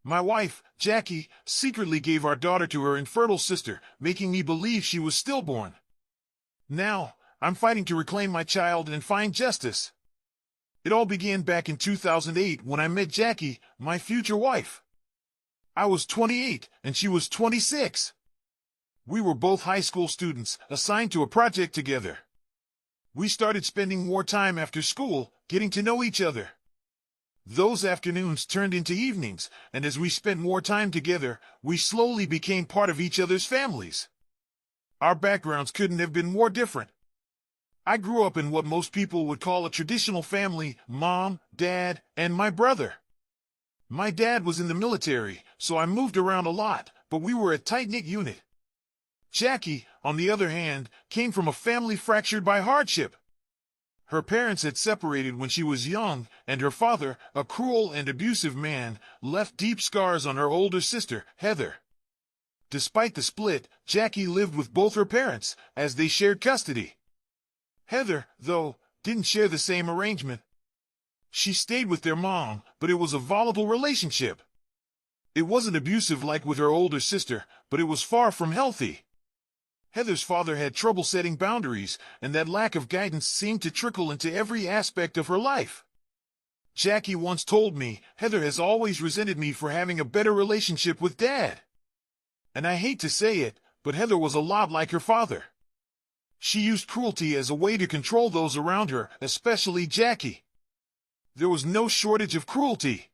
My wife, Jackie, secretly gave our daughter to her infertile sister, making me believe she was stillborn. Now, I'm fighting to reclaim my child and find justice. It all began back in 2008 when I met Jackie, my future wife. I was 28 and she was 26. We were both high school students, assigned to a project together. We started spending more time after school, getting to know each other. Those afternoons turned into evenings, and as we spent more time together, we slowly became part of each other's families. Our backgrounds couldn't have been more different. I grew up in what most people would call a traditional family: mom, dad, and my brother. My dad was in the military, so I moved around a lot, but we were a tight-knit unit. Jackie, on the other hand, came from a family fractured by hardship. Her parents had separated when she was young, and her father, a cruel and abusive man, left deep scars on her older sister, Heather. Despite the split, Jackie lived with both her parents, as they shared custody. Heather, though, didn't share the same arrangement. She stayed with their mom, but it was a volatile relationship. It wasn't abusive like with her older sister, but it was far from healthy. Heather's father had trouble setting boundaries, and that lack of guidance seemed to trickle into every aspect of her life. Jackie once told me, "Heather has always resented me for having a better relationship with Dad." And I hate to say it, but Heather was a lot like her father. She used cruelty as a way to control those around her, especially Jackie. There was no shortage of cruelty.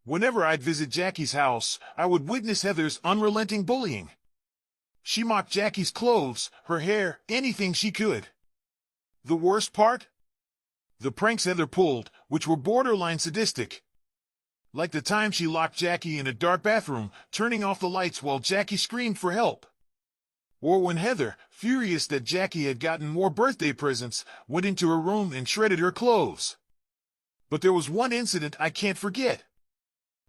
Whenever I'd visit Jackie's house, I would witness Heather's unrelenting bullying. She mocked Jackie's clothes, her hair, anything she could. The worst part? The pranks Heather pulled, which were borderline sadistic. Like the time she locked Jackie in a dark bathroom, turning off the lights while Jackie screamed for help. Or when Heather, furious that Jackie had gotten more birthday presents, went into her room and shredded her clothes. But there was one incident I can't forget.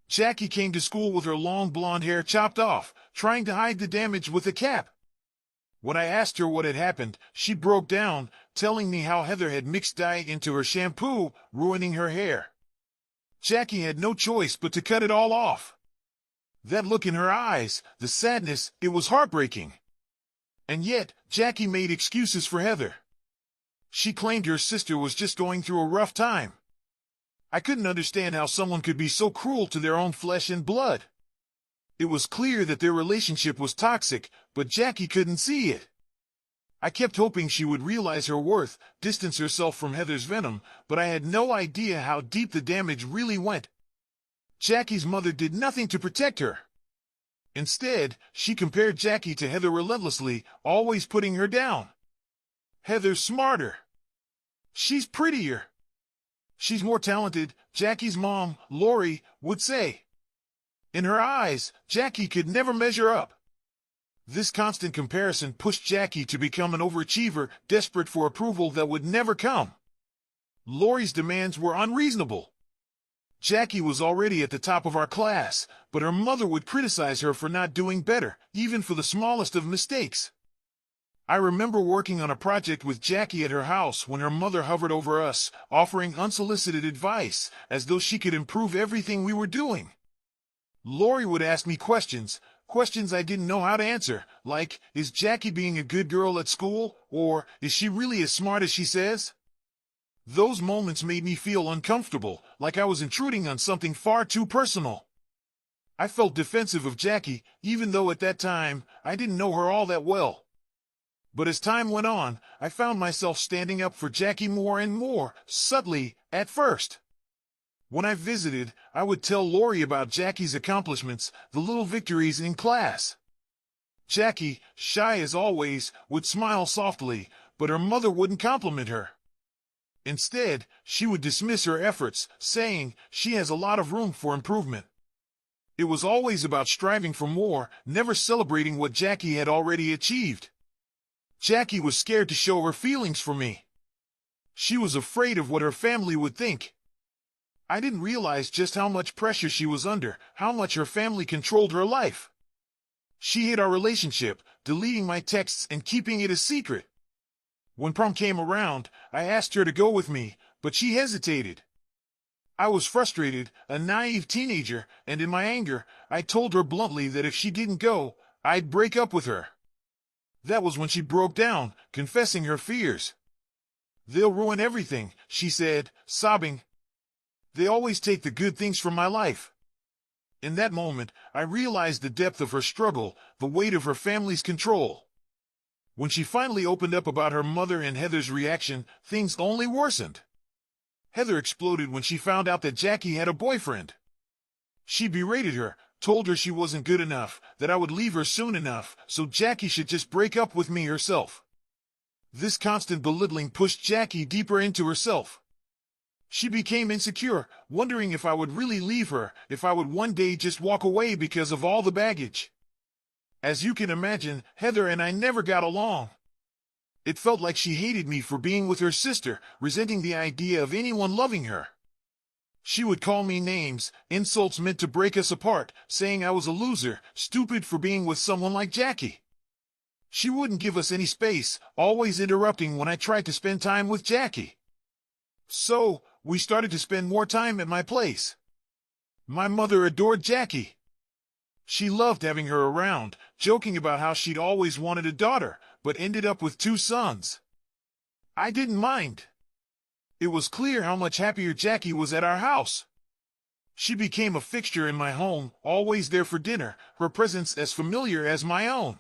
Jackie came to school with her long blonde hair chopped off, trying to hide the damage with a cap. When I asked her what had happened, she broke down, telling me how Heather had mixed dye into her shampoo, ruining her hair. Jackie had no choice but to cut it all off. That look in her eyes, the sadness, it was heartbreaking. And yet, Jackie made excuses for Heather. She claimed her sister was just going through a rough time. I couldn't understand how someone could be so cruel to their own flesh and blood. It was clear that their relationship was toxic, but Jackie couldn't see it. I kept hoping she would realize her worth, distance herself from Heather's venom, but I had no idea how deep the damage really went. Jackie's mother did nothing to protect her. Instead, she compared Jackie to Heather relentlessly, always putting her down. "Heather's smarter. She's prettier. She's more talented," Jackie's mom, Lori, would say. In her eyes, Jackie could never measure up. This constant comparison pushed Jackie to become an overachiever, desperate for approval that would never come. Lori's demands were unreasonable. Jackie was already at the top of our class, but her mother would criticize her for not doing better, even for the smallest of mistakes. I remember working on a project with Jackie at her house when her mother hovered over us, offering unsolicited advice, as though she could improve everything we were doing. Lori would ask me questions I didn't know how to answer, like, is Jackie being a good girl at school, or is she really as smart as she says? Those moments made me feel uncomfortable, like I was intruding on something far too personal. I felt defensive of Jackie, even though at that time, I didn't know her all that well. But as time went on, I found myself standing up for Jackie more and more, subtly, at first. When I visited, I would tell Lori about Jackie's accomplishments, the little victories in class. Jackie, shy as always, would smile softly, but her mother wouldn't compliment her. Instead, she would dismiss her efforts, saying she has a lot of room for improvement. It was always about striving for more, never celebrating what Jackie had already achieved. Jackie was scared to show her feelings for me. She was afraid of what her family would think. I didn't realize just how much pressure she was under, how much her family controlled her life. She hid our relationship, deleting my texts and keeping it a secret. When prom came around, I asked her to go with me, but she hesitated. I was frustrated, a naive teenager, and in my anger, I told her bluntly that if she didn't go, I'd break up with her. That was when she broke down, confessing her fears. "They'll ruin everything," she said, sobbing. "They always take the good things from my life." In that moment, I realized the depth of her struggle, the weight of her family's control. When she finally opened up about her mother and Heather's reaction, things only worsened. Heather exploded when she found out that Jackie had a boyfriend. She berated her, told her she wasn't good enough, that I would leave her soon enough, so Jackie should just break up with me herself. This constant belittling pushed Jackie deeper into herself. She became insecure, wondering if I would really leave her, if I would one day just walk away because of all the baggage. As you can imagine, Heather and I never got along. It felt like she hated me for being with her sister, resenting the idea of anyone loving her. She would call me names, insults meant to break us apart, saying I was a loser, stupid for being with someone like Jackie. She wouldn't give us any space, always interrupting when I tried to spend time with Jackie. So, we started to spend more time at my place. My mother adored Jackie. She loved having her around, joking about how she'd always wanted a daughter, but ended up with 2 sons. I didn't mind. It was clear how much happier Jackie was at our house. She became a fixture in my home, always there for dinner, her presence as familiar as my own.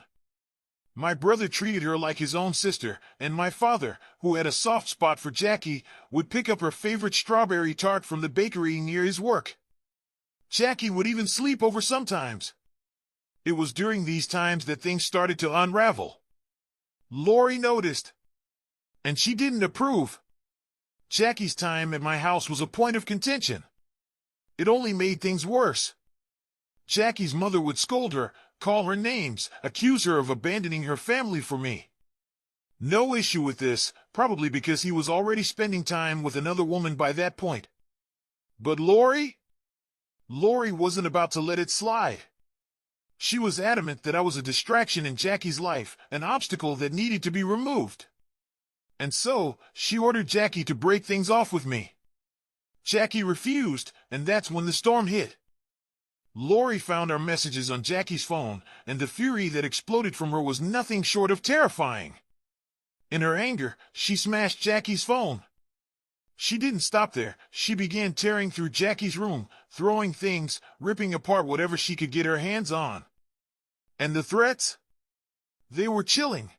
My brother treated her like his own sister, and my father, who had a soft spot for Jackie, would pick up her favorite strawberry tart from the bakery near his work. Jackie would even sleep over sometimes. It was during these times that things started to unravel. Lori noticed, and she didn't approve. Jackie's time at my house was a point of contention. It only made things worse. Jackie's mother would scold her, call her names, accuse her of abandoning her family for me. No issue with this, probably because he was already spending time with another woman by that point. But Lori? Lori wasn't about to let it slide. She was adamant that I was a distraction in Jackie's life, an obstacle that needed to be removed. And so, she ordered Jackie to break things off with me. Jackie refused, and that's when the storm hit. Lori found our messages on Jackie's phone, and the fury that exploded from her was nothing short of terrifying. In her anger, she smashed Jackie's phone. She didn't stop there. She began tearing through Jackie's room, throwing things, ripping apart whatever she could get her hands on. And the threats? They were chilling.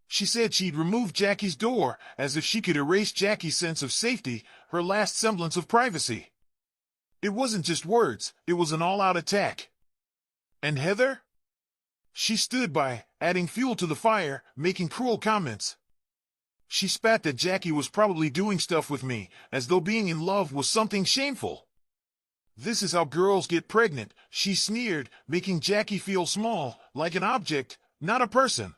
She said she'd remove Jackie's door, as if she could erase Jackie's sense of safety, her last semblance of privacy. It wasn't just words, it was an all-out attack. And Heather? She stood by, adding fuel to the fire, making cruel comments. She spat that Jackie was probably doing stuff with me, as though being in love was something shameful. "This is how girls get pregnant," she sneered, making Jackie feel small, like an object, not a person.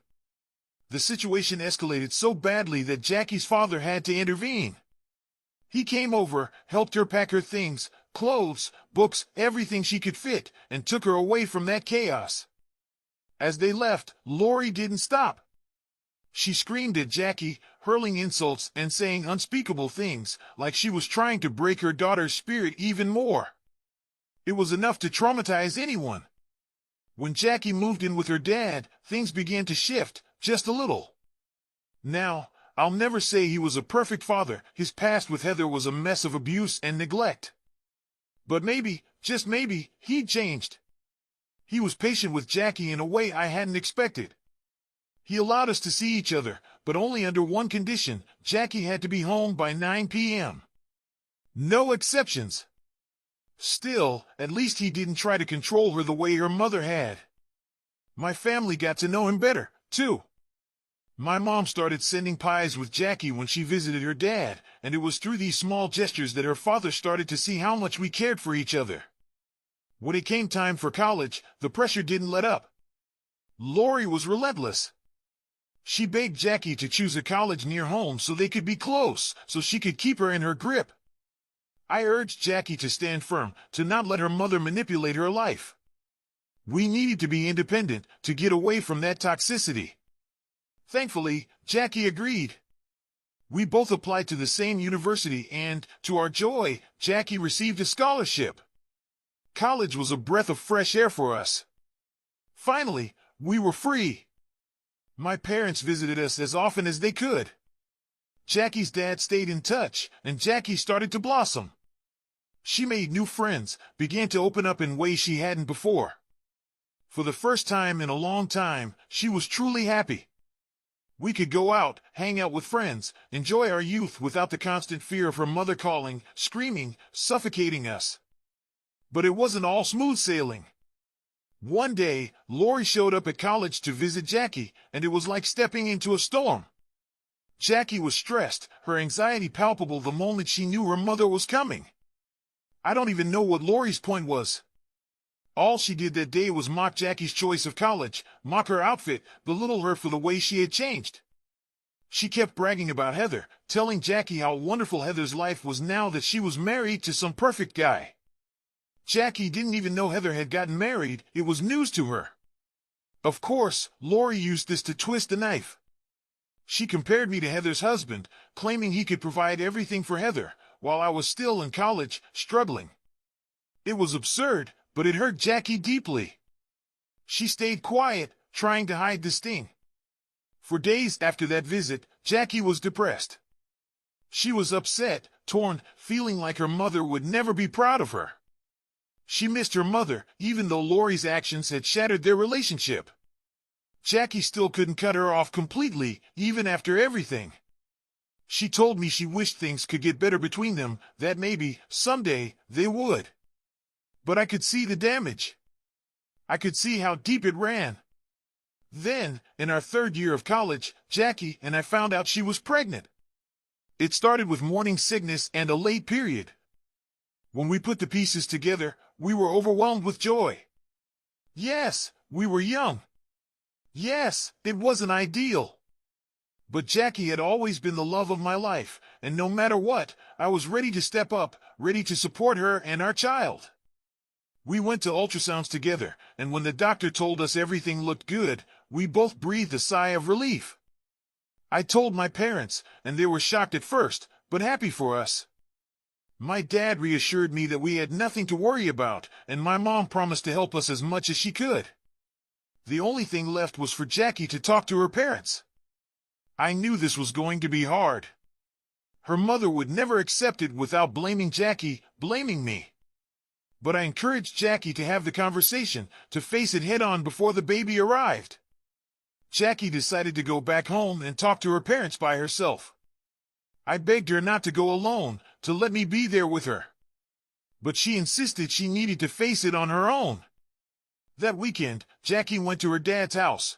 The situation escalated so badly that Jackie's father had to intervene. He came over, helped her pack her things, clothes, books, everything she could fit, and took her away from that chaos. As they left, Lori didn't stop. She screamed at Jackie, hurling insults and saying unspeakable things, like she was trying to break her daughter's spirit even more. It was enough to traumatize anyone. When Jackie moved in with her dad, things began to shift, just a little. Now, I'll never say he was a perfect father. His past with Heather was a mess of abuse and neglect. But maybe, just maybe, he'd changed. He was patient with Jackie in a way I hadn't expected. He allowed us to see each other, but only under one condition: Jackie had to be home by 9 p.m. No exceptions. Still, at least he didn't try to control her the way her mother had. My family got to know him better, too. My mom started sending pies with Jackie when she visited her dad, and it was through these small gestures that her father started to see how much we cared for each other. When it came time for college, the pressure didn't let up. Lori was relentless. She begged Jackie to choose a college near home so they could be close, so she could keep her in her grip. I urged Jackie to stand firm, to not let her mother manipulate her life. We needed to be independent, to get away from that toxicity. Thankfully, Jackie agreed. We both applied to the same university and, to our joy, Jackie received a scholarship. College was a breath of fresh air for us. Finally, we were free. My parents visited us as often as they could. Jackie's dad stayed in touch, and Jackie started to blossom. She made new friends, began to open up in ways she hadn't before. For the first time in a long time, she was truly happy. We could go out, hang out with friends, enjoy our youth without the constant fear of her mother calling, screaming, suffocating us. But it wasn't all smooth sailing. One day, Lori showed up at college to visit Jackie, and it was like stepping into a storm. Jackie was stressed, her anxiety palpable the moment she knew her mother was coming. I don't even know what Lori's point was. All she did that day was mock Jackie's choice of college, mock her outfit, belittle her for the way she had changed. She kept bragging about Heather, telling Jackie how wonderful Heather's life was now that she was married to some perfect guy. Jackie didn't even know Heather had gotten married, it was news to her. Of course, Lori used this to twist the knife. She compared me to Heather's husband, claiming he could provide everything for Heather, while I was still in college, struggling. It was absurd, but it hurt Jackie deeply. She stayed quiet, trying to hide the sting. For days after that visit, Jackie was depressed. She was upset, torn, feeling like her mother would never be proud of her. She missed her mother, even though Lori's actions had shattered their relationship. Jackie still couldn't cut her off completely, even after everything. She told me she wished things could get better between them, that maybe, someday, they would. But I could see the damage. I could see how deep it ran. Then, in our third year of college, Jackie and I found out she was pregnant. It started with morning sickness and a late period. When we put the pieces together, we were overwhelmed with joy. Yes, we were young. Yes, it wasn't ideal. But Jackie had always been the love of my life, and no matter what, I was ready to step up, ready to support her and our child. We went to ultrasounds together, and when the doctor told us everything looked good, we both breathed a sigh of relief. I told my parents, and they were shocked at first, but happy for us. My dad reassured me that we had nothing to worry about, and my mom promised to help us as much as she could. The only thing left was for Jackie to talk to her parents. I knew this was going to be hard. Her mother would never accept it without blaming Jackie, blaming me. But I encouraged Jackie to have the conversation, to face it head-on before the baby arrived. Jackie decided to go back home and talk to her parents by herself. I begged her not to go alone, to let me be there with her. But she insisted she needed to face it on her own. That weekend, Jackie went to her dad's house.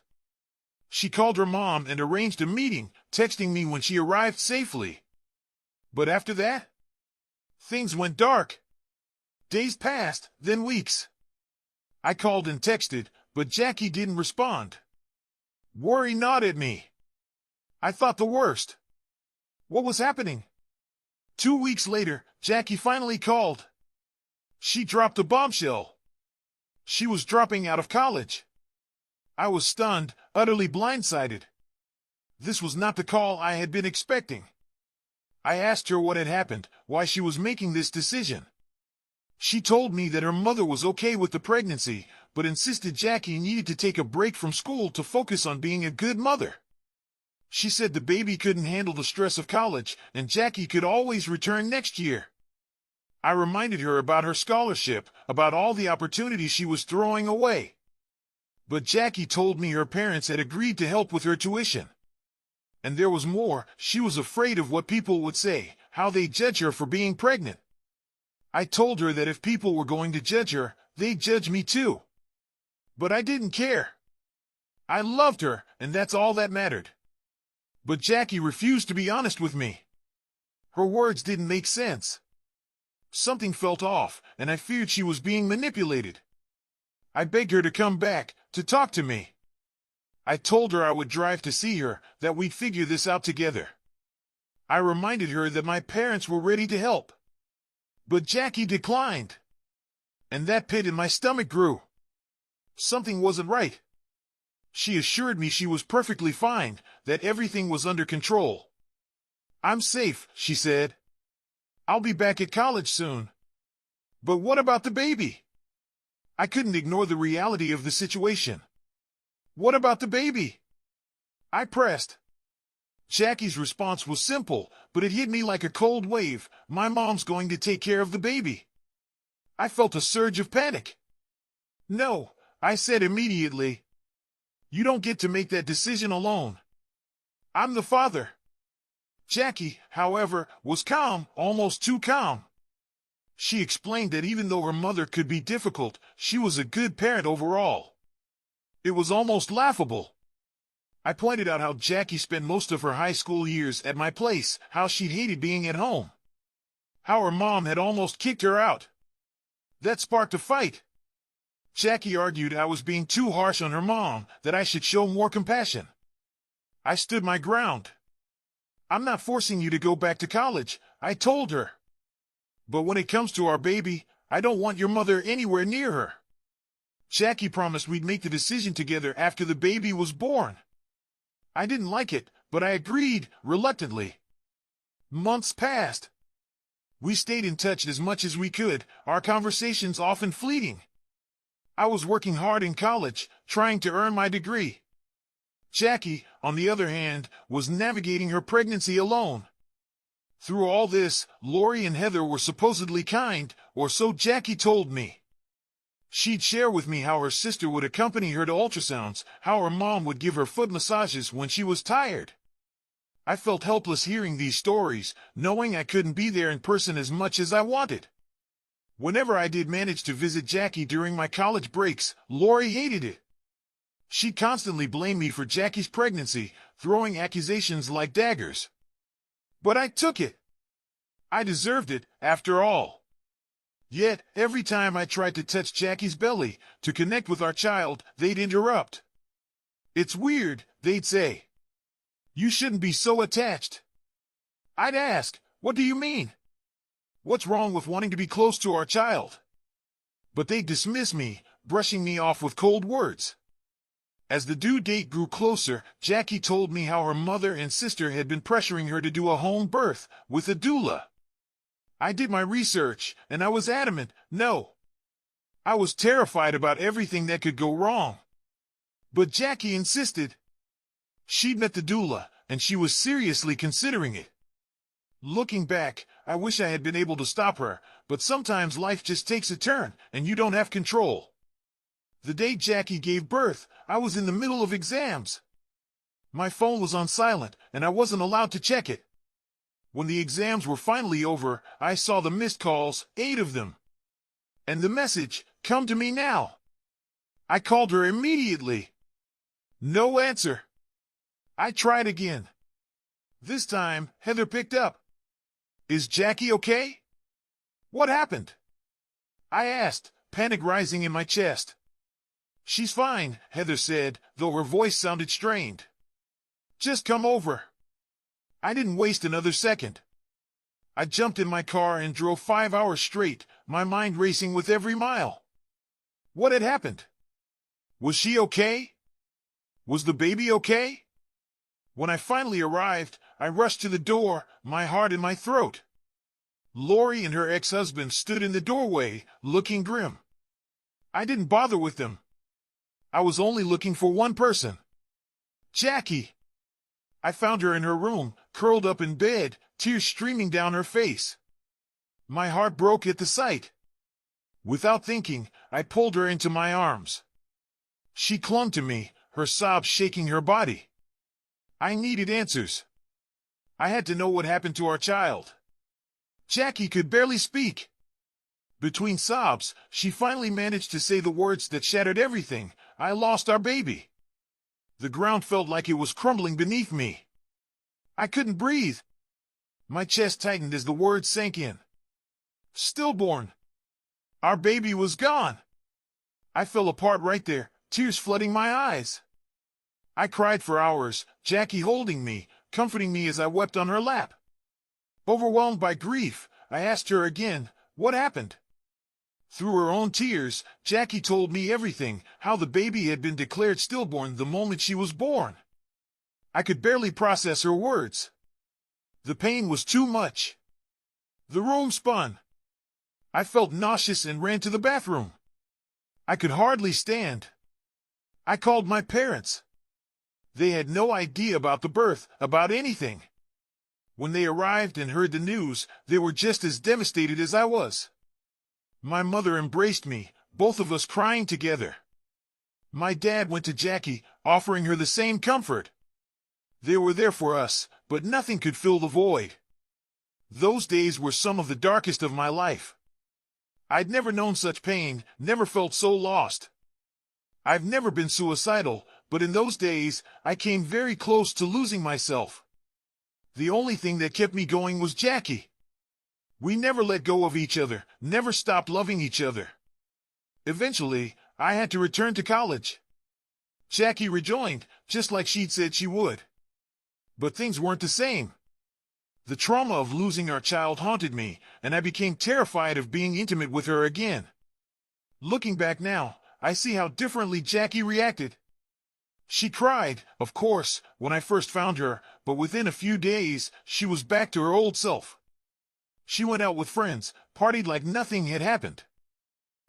She called her mom and arranged a meeting, texting me when she arrived safely. But after that, things went dark. Days passed, then weeks. I called and texted, but Jackie didn't respond. Worry gnawed at me. I thought the worst. What was happening? 2 weeks later, Jackie finally called. She dropped a bombshell. She was dropping out of college. I was stunned, utterly blindsided. This was not the call I had been expecting. I asked her what had happened, why she was making this decision. She told me that her mother was okay with the pregnancy, but insisted Jackie needed to take a break from school to focus on being a good mother. She said the baby couldn't handle the stress of college, and Jackie could always return next year. I reminded her about her scholarship, about all the opportunities she was throwing away. But Jackie told me her parents had agreed to help with her tuition. And there was more, she was afraid of what people would say, how they'd judge her for being pregnant. I told her that if people were going to judge her, they'd judge me too. But I didn't care. I loved her, and that's all that mattered. But Jackie refused to be honest with me. Her words didn't make sense. Something felt off, and I feared she was being manipulated. I begged her to come back, to talk to me. I told her I would drive to see her, that we'd figure this out together. I reminded her that my parents were ready to help. But Jackie declined. And that pit in my stomach grew. Something wasn't right. She assured me she was perfectly fine, that everything was under control. I'm safe, she said. I'll be back at college soon. But what about the baby? I couldn't ignore the reality of the situation. What about the baby? I pressed. Jackie's response was simple, but it hit me like a cold wave. My mom's going to take care of the baby. I felt a surge of panic. No, I said immediately. You don't get to make that decision alone. I'm the father. Jackie, however, was calm, almost too calm. She explained that even though her mother could be difficult, she was a good parent overall. It was almost laughable. I pointed out how Jackie spent most of her high school years at my place, how she hated being at home, how her mom had almost kicked her out. That sparked a fight. Jackie argued I was being too harsh on her mom, that I should show more compassion. I stood my ground. I'm not forcing you to go back to college, I told her. But when it comes to our baby, I don't want your mother anywhere near her. Jackie promised we'd make the decision together after the baby was born. I didn't like it, but I agreed, reluctantly. Months passed. We stayed in touch as much as we could, our conversations often fleeting. I was working hard in college, trying to earn my degree. Jackie, on the other hand, was navigating her pregnancy alone. Through all this, Lori and Heather were supposedly kind, or so Jackie told me. She'd share with me how her sister would accompany her to ultrasounds, how her mom would give her foot massages when she was tired. I felt helpless hearing these stories, knowing I couldn't be there in person as much as I wanted. Whenever I did manage to visit Jackie during my college breaks, Lori hated it. She constantly blamed me for Jackie's pregnancy, throwing accusations like daggers. But I took it. I deserved it, after all. Yet, every time I tried to touch Jackie's belly, to connect with our child, they'd interrupt. It's weird, they'd say. You shouldn't be so attached. I'd ask, what do you mean? What's wrong with wanting to be close to our child? But they'd dismiss me, brushing me off with cold words. As the due date grew closer, Jackie told me how her mother and sister had been pressuring her to do a home birth, with a doula. I did my research, and I was adamant, no. I was terrified about everything that could go wrong. But Jackie insisted. She'd met the doula, and she was seriously considering it. Looking back, I wish I had been able to stop her, but sometimes life just takes a turn, and you don't have control. The day Jackie gave birth, I was in the middle of exams. My phone was on silent, and I wasn't allowed to check it. When the exams were finally over, I saw the missed calls, 8 of them. And the message, come to me now. I called her immediately. No answer. I tried again. This time, Heather picked up. Is Jackie okay? What happened? I asked, panic rising in my chest. She's fine, Heather said, though her voice sounded strained. Just come over. I didn't waste another second. I jumped in my car and drove 5 hours straight, my mind racing with every mile. What had happened? Was she okay? Was the baby okay? When I finally arrived, I rushed to the door, my heart in my throat. Lori and her ex-husband stood in the doorway, looking grim. I didn't bother with them. I was only looking for one person. Jackie. I found her in her room, curled up in bed, tears streaming down her face. My heart broke at the sight. Without thinking, I pulled her into my arms. She clung to me, her sobs shaking her body. I needed answers. I had to know what happened to our child. Jackie could barely speak. Between sobs, she finally managed to say the words that shattered everything. I lost our baby. The ground felt like it was crumbling beneath me. I couldn't breathe. My chest tightened as the words sank in. Stillborn. Our baby was gone. I fell apart right there, tears flooding my eyes. I cried for hours, Jackie holding me, comforting me as I wept on her lap. Overwhelmed by grief, I asked her again, what happened? Through her own tears, Jackie told me everything, how the baby had been declared stillborn the moment she was born. I could barely process her words. The pain was too much. The room spun. I felt nauseous and ran to the bathroom. I could hardly stand. I called my parents. They had no idea about the birth, about anything. When they arrived and heard the news, they were just as devastated as I was. My mother embraced me, both of us crying together. My dad went to Jackie, offering her the same comfort. They were there for us, but nothing could fill the void. Those days were some of the darkest of my life. I'd never known such pain, never felt so lost. I've never been suicidal, but in those days, I came very close to losing myself. The only thing that kept me going was Jackie. We never let go of each other, never stopped loving each other. Eventually, I had to return to college. Jackie rejoined, just like she'd said she would. But things weren't the same. The trauma of losing our child haunted me, and I became terrified of being intimate with her again. Looking back now, I see how differently Jackie reacted. She cried, of course, when I first found her, but within a few days, she was back to her old self. She went out with friends, partied like nothing had happened.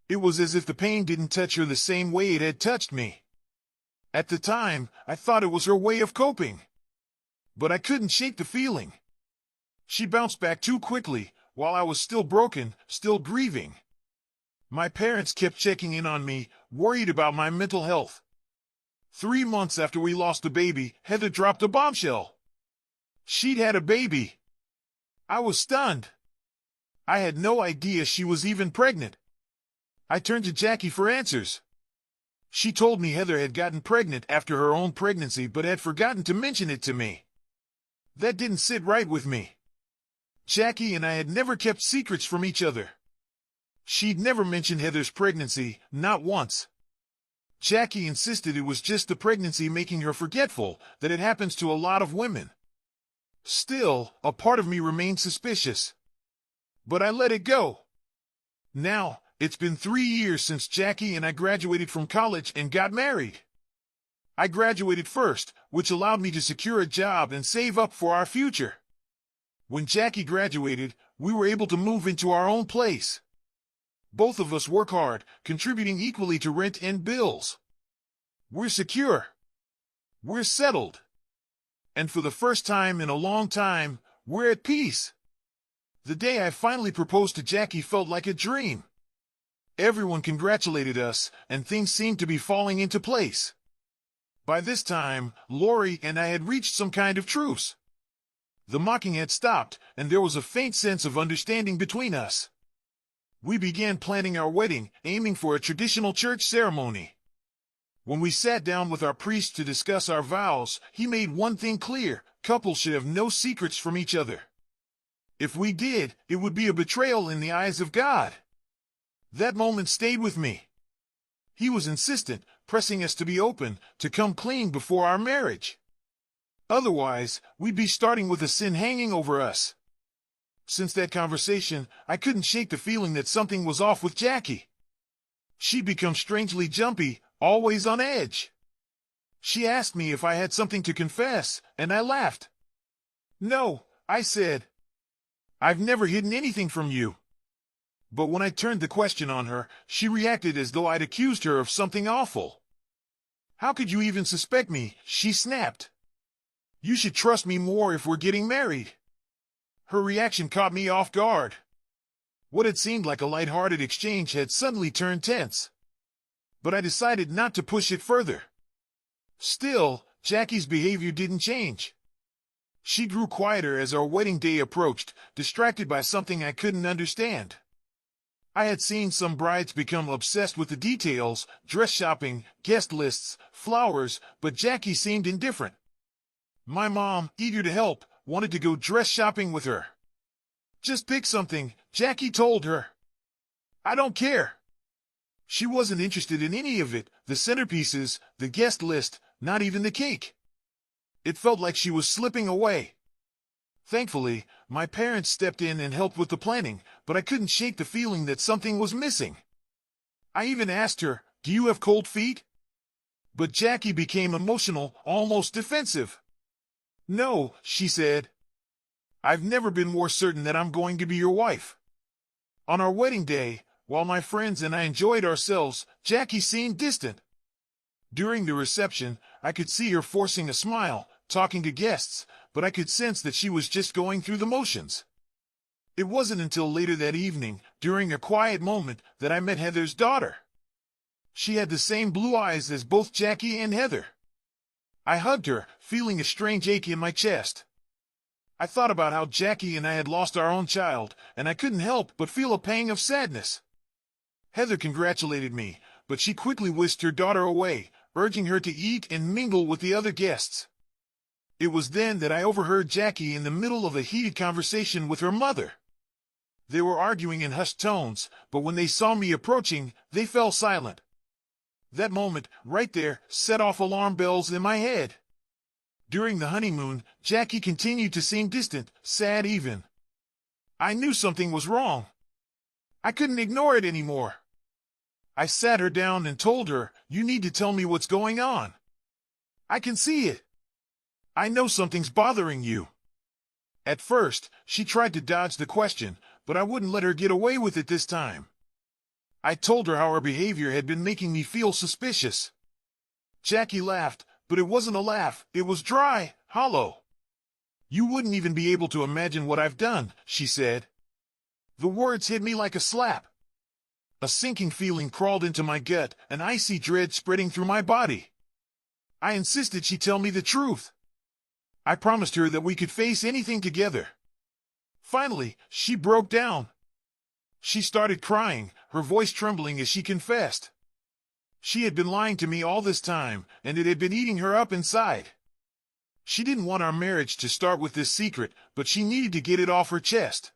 It was as if the pain didn't touch her the same way it had touched me. At the time, I thought it was her way of coping. But I couldn't shake the feeling. She bounced back too quickly, while I was still broken, still grieving. My parents kept checking in on me, worried about my mental health. 3 months after we lost the baby, Heather dropped a bombshell. She'd had a baby. I was stunned. I had no idea she was even pregnant. I turned to Jackie for answers. She told me Heather had gotten pregnant after her own pregnancy but had forgotten to mention it to me. That didn't sit right with me. Jackie and I had never kept secrets from each other. She'd never mentioned Heather's pregnancy, not once. Jackie insisted it was just the pregnancy making her forgetful, that it happens to a lot of women. Still, a part of me remained suspicious. But I let it go. Now, it's been 3 years since Jackie and I graduated from college and got married. I graduated first, which allowed me to secure a job and save up for our future. When Jackie graduated, we were able to move into our own place. Both of us work hard, contributing equally to rent and bills. We're secure. We're settled. And for the first time in a long time, we're at peace. The day I finally proposed to Jackie felt like a dream. Everyone congratulated us, and things seemed to be falling into place. By this time, Lori and I had reached some kind of truce. The mocking had stopped, and there was a faint sense of understanding between us. We began planning our wedding, aiming for a traditional church ceremony. When we sat down with our priest to discuss our vows, he made one thing clear: couples should have no secrets from each other. If we did, it would be a betrayal in the eyes of God. That moment stayed with me. He was insistent, pressing us to be open, to come clean before our marriage. Otherwise, we'd be starting with a sin hanging over us. Since that conversation, I couldn't shake the feeling that something was off with Jackie. She'd become strangely jumpy, always on edge. She asked me if I had something to confess, and I laughed. "No," I said. "I've never hidden anything from you." But when I turned the question on her, she reacted as though I'd accused her of something awful. "How could you even suspect me?" she snapped. "You should trust me more if we're getting married." Her reaction caught me off guard. What had seemed like a light-hearted exchange had suddenly turned tense. But I decided not to push it further. Still, Jackie's behavior didn't change. She grew quieter as our wedding day approached, distracted by something I couldn't understand. I had seen some brides become obsessed with the details: dress shopping, guest lists, flowers, but Jackie seemed indifferent. My mom, eager to help, wanted to go dress shopping with her. "Just pick something," Jackie told her. "I don't care." She wasn't interested in any of it: the centerpieces, the guest list, not even the cake. It felt like she was slipping away. Thankfully, my parents stepped in and helped with the planning, but I couldn't shake the feeling that something was missing. I even asked her, "Do you have cold feet?" But Jackie became emotional, almost defensive. "No," she said. I've never been more certain that I'm going to be your wife. On our wedding day, while my friends and I enjoyed ourselves, Jackie seemed distant. During the reception, I could see her forcing a smile, talking to guests, but I could sense that she was just going through the motions. It wasn't until later that evening, during a quiet moment, that I met Heather's daughter. She had the same blue eyes as both Jackie and Heather. I hugged her, feeling a strange ache in my chest. I thought about how Jackie and I had lost our own child, and I couldn't help but feel a pang of sadness. Heather congratulated me, but she quickly whisked her daughter away, urging her to eat and mingle with the other guests. It was then that I overheard Jackie in the middle of a heated conversation with her mother. They were arguing in hushed tones, but when they saw me approaching, they fell silent. That moment, right there, set off alarm bells in my head. During the honeymoon, Jackie continued to seem distant, sad even. I knew something was wrong. I couldn't ignore it anymore. I sat her down and told her, "You need to tell me what's going on. I can see it. I know something's bothering you." At first, she tried to dodge the question, but I wouldn't let her get away with it this time. I told her how her behavior had been making me feel suspicious. Jackie laughed, but it wasn't a laugh, it was dry, hollow. "You wouldn't even be able to imagine what I've done," she said. The words hit me like a slap. A sinking feeling crawled into my gut, an icy dread spreading through my body. I insisted she tell me the truth. I promised her that we could face anything together. Finally, she broke down. She started crying, her voice trembling as she confessed. She had been lying to me all this time, and it had been eating her up inside. She didn't want our marriage to start with this secret, but she needed to get it off her chest.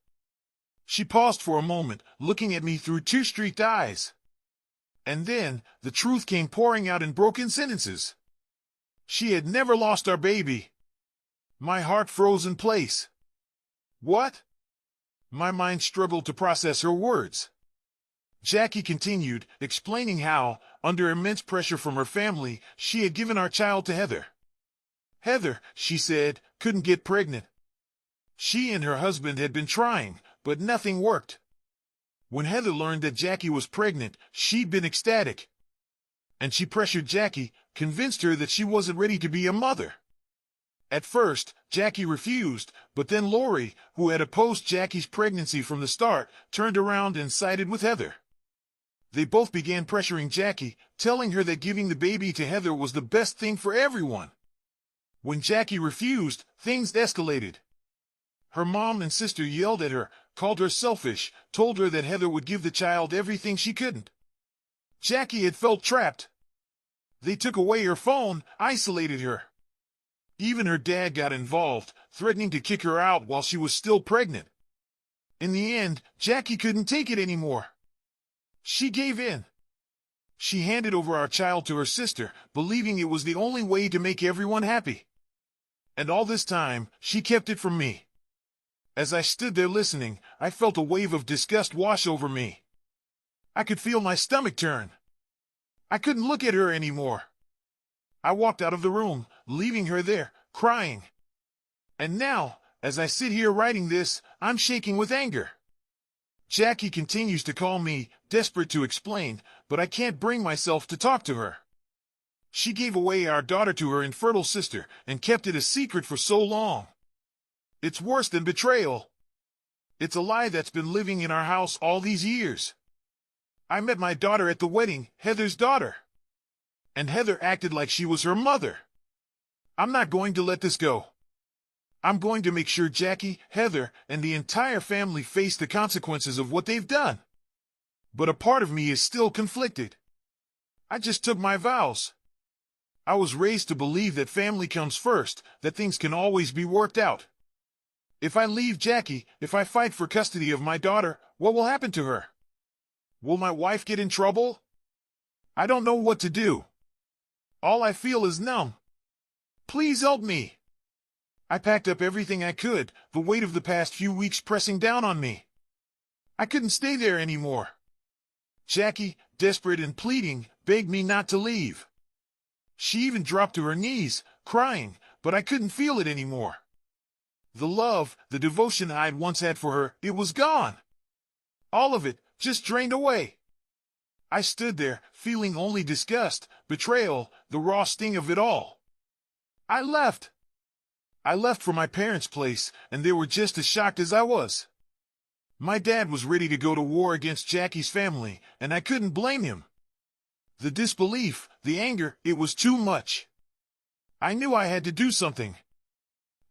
She paused for a moment, looking at me through tear-streaked eyes. And then, the truth came pouring out in broken sentences. She had never lost our baby. My heart froze in place. What? My mind struggled to process her words. Jackie continued, explaining how, under immense pressure from her family, she had given our child to Heather. Heather, she said, couldn't get pregnant. She and her husband had been trying, but nothing worked. When Heather learned that Jackie was pregnant, she'd been ecstatic. And she pressured Jackie, convinced her that she wasn't ready to be a mother. At first, Jackie refused, but then Lori, who had opposed Jackie's pregnancy from the start, turned around and sided with Heather. They both began pressuring Jackie, telling her that giving the baby to Heather was the best thing for everyone. When Jackie refused, things escalated. Her mom and sister yelled at her, called her selfish, told her that Heather would give the child everything she couldn't. Jackie had felt trapped. They took away her phone, isolated her. Even her dad got involved, threatening to kick her out while she was still pregnant. In the end, Jackie couldn't take it anymore. She gave in. She handed over our child to her sister, believing it was the only way to make everyone happy. And all this time, she kept it from me. As I stood there listening, I felt a wave of disgust wash over me. I could feel my stomach turn. I couldn't look at her anymore. I walked out of the room, leaving her there, crying. And now, as I sit here writing this, I'm shaking with anger. Jackie continues to call me, desperate to explain, but I can't bring myself to talk to her. She gave away our daughter to her infertile sister and kept it a secret for so long. It's worse than betrayal. It's a lie that's been living in our house all these years. I met my daughter at the wedding, Heather's daughter. And Heather acted like she was her mother. I'm not going to let this go. I'm going to make sure Jackie, Heather, and the entire family face the consequences of what they've done. But a part of me is still conflicted. I just took my vows. I was raised to believe that family comes first, that things can always be worked out. If I leave Jackie, if I fight for custody of my daughter, what will happen to her? Will my wife get in trouble? I don't know what to do. All I feel is numb. Please help me. I packed up everything I could, the weight of the past few weeks pressing down on me. I couldn't stay there anymore. Jackie, desperate and pleading, begged me not to leave. She even dropped to her knees, crying, but I couldn't feel it anymore. The love, the devotion I'd once had for her, it was gone. All of it, just drained away. I stood there, feeling only disgust, betrayal, the raw sting of it all. I left. I left for my parents' place, and they were just as shocked as I was. My dad was ready to go to war against Jackie's family, and I couldn't blame him. The disbelief, the anger, it was too much. I knew I had to do something.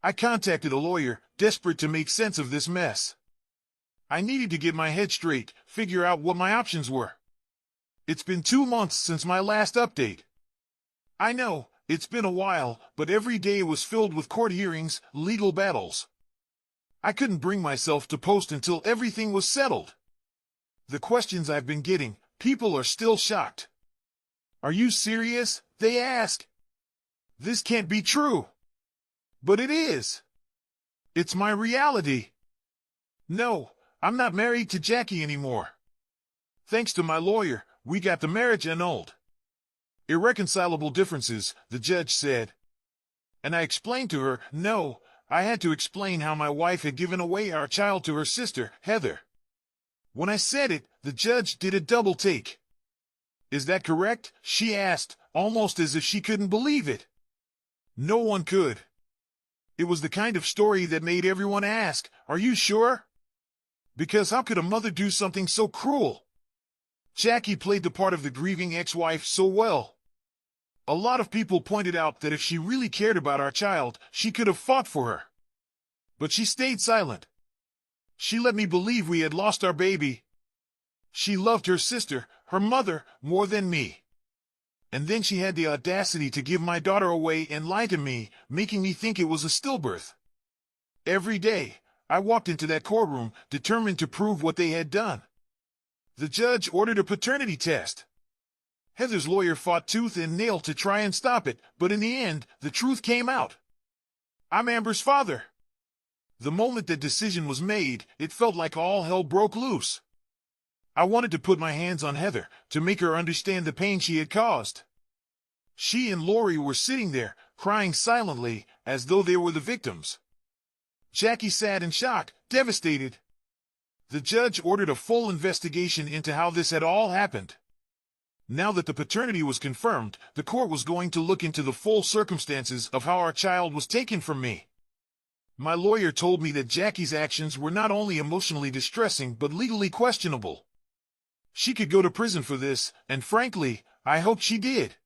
I contacted a lawyer, desperate to make sense of this mess. I needed to get my head straight, figure out what my options were. It's been 2 months since my last update. I know, it's been a while, but every day was filled with court hearings, legal battles. I couldn't bring myself to post until everything was settled. The questions I've been getting, people are still shocked. Are you serious? They ask. This can't be true. But it is. It's my reality. No, I'm not married to Jackie anymore. Thanks to my lawyer, we got the marriage annulled. Irreconcilable differences, the judge said. And I explained to her, no, I had to explain how my wife had given away our child to her sister, Heather. When I said it, the judge did a double take. Is that correct? She asked, almost as if she couldn't believe it. No one could. It was the kind of story that made everyone ask, are you sure? Because how could a mother do something so cruel? Jackie played the part of the grieving ex-wife so well. A lot of people pointed out that if she really cared about our child, she could have fought for her. But she stayed silent. She let me believe we had lost our baby. She loved her sister, her mother, more than me. And then she had the audacity to give my daughter away and lie to me, making me think it was a stillbirth. Every day, I walked into that courtroom, determined to prove what they had done. The judge ordered a paternity test. Heather's lawyer fought tooth and nail to try and stop it, but in the end, the truth came out. I'm Amber's father. The moment that decision was made, it felt like all hell broke loose. I wanted to put my hands on Heather, to make her understand the pain she had caused. She and Lori were sitting there, crying silently, as though they were the victims. Jackie sat in shock, devastated. The judge ordered a full investigation into how this had all happened. Now that the paternity was confirmed, the court was going to look into the full circumstances of how our child was taken from me. My lawyer told me that Jackie's actions were not only emotionally distressing but legally questionable. She could go to prison for this, and frankly, I hoped she did.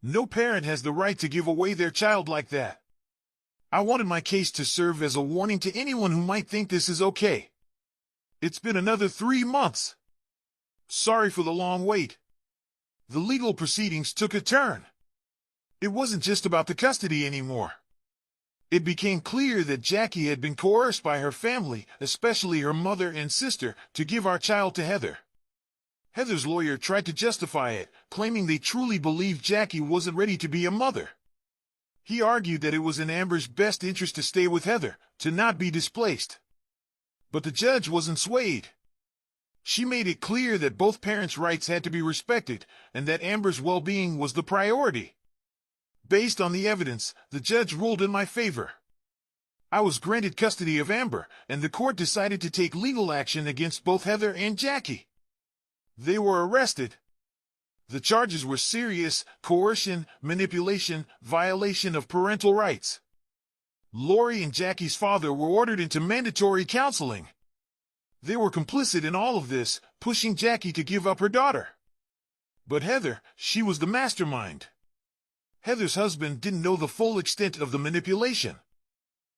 No parent has the right to give away their child like that. I wanted my case to serve as a warning to anyone who might think this is okay. It's been another 3 months. Sorry for the long wait. The legal proceedings took a turn. It wasn't just about the custody anymore. It became clear that Jackie had been coerced by her family, especially her mother and sister, to give our child to Heather. Heather's lawyer tried to justify it, claiming they truly believed Jackie wasn't ready to be a mother. He argued that it was in Amber's best interest to stay with Heather, to not be displaced. But the judge wasn't swayed. She made it clear that both parents' rights had to be respected, and that Amber's well-being was the priority. Based on the evidence, the judge ruled in my favor. I was granted custody of Amber, and the court decided to take legal action against both Heather and Jackie. They were arrested. The charges were serious: coercion, manipulation, violation of parental rights. Lori and Jackie's father were ordered into mandatory counseling. They were complicit in all of this, pushing Jackie to give up her daughter. But Heather, she was the mastermind. Heather's husband didn't know the full extent of the manipulation.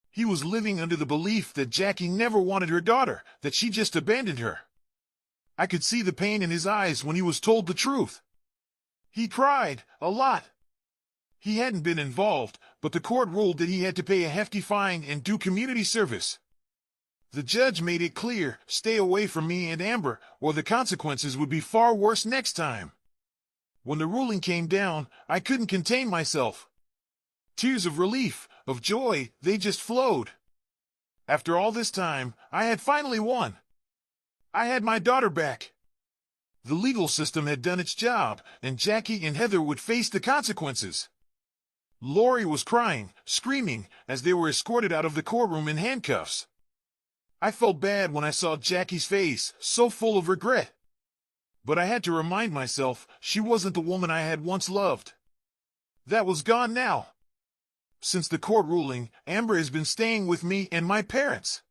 He was living under the belief that Jackie never wanted her daughter, that she just abandoned her. I could see the pain in his eyes when he was told the truth. He cried, a lot. He hadn't been involved, but the court ruled that he had to pay a hefty fine and do community service. The judge made it clear, stay away from me and Amber, or the consequences would be far worse next time. When the ruling came down, I couldn't contain myself. Tears of relief, of joy, they just flowed. After all this time, I had finally won. I had my daughter back. The legal system had done its job, and Jackie and Heather would face the consequences. Lori was crying, screaming, as they were escorted out of the courtroom in handcuffs. I felt bad when I saw Jackie's face, so full of regret. But I had to remind myself she wasn't the woman I had once loved. That was gone now. Since the court ruling, Amber has been staying with me and my parents.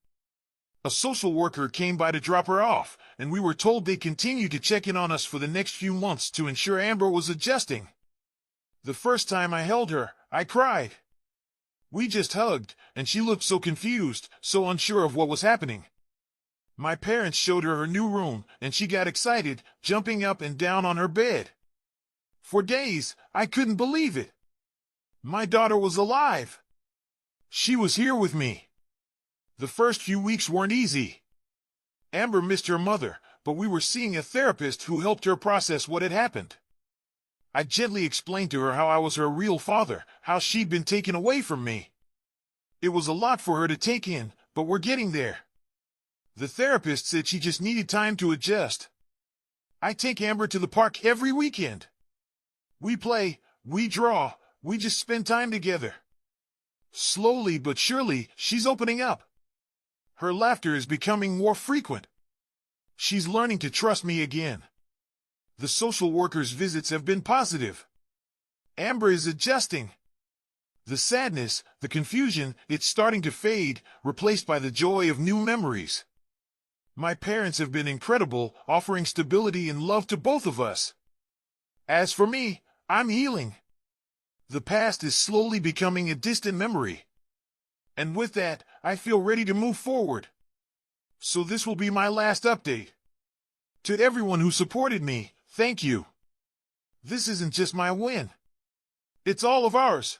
A social worker came by to drop her off, and we were told they'd continue to check in on us for the next few months to ensure Amber was adjusting. The first time I held her, I cried. We just hugged, and she looked so confused, so unsure of what was happening. My parents showed her her new room, and she got excited, jumping up and down on her bed. For days, I couldn't believe it. My daughter was alive. She was here with me. The first few weeks weren't easy. Amber missed her mother, but we were seeing a therapist who helped her process what had happened. I gently explained to her how I was her real father, how she'd been taken away from me. It was a lot for her to take in, but we're getting there. The therapist said she just needed time to adjust. I take Amber to the park every weekend. We play, we draw, we just spend time together. Slowly but surely, she's opening up. Her laughter is becoming more frequent. She's learning to trust me again. The social worker's visits have been positive. Amber is adjusting. The sadness, the confusion, it's starting to fade, replaced by the joy of new memories. My parents have been incredible, offering stability and love to both of us. As for me, I'm healing. The past is slowly becoming a distant memory. And with that, I feel ready to move forward. So this will be my last update. To everyone who supported me, thank you. This isn't just my win. It's all of ours.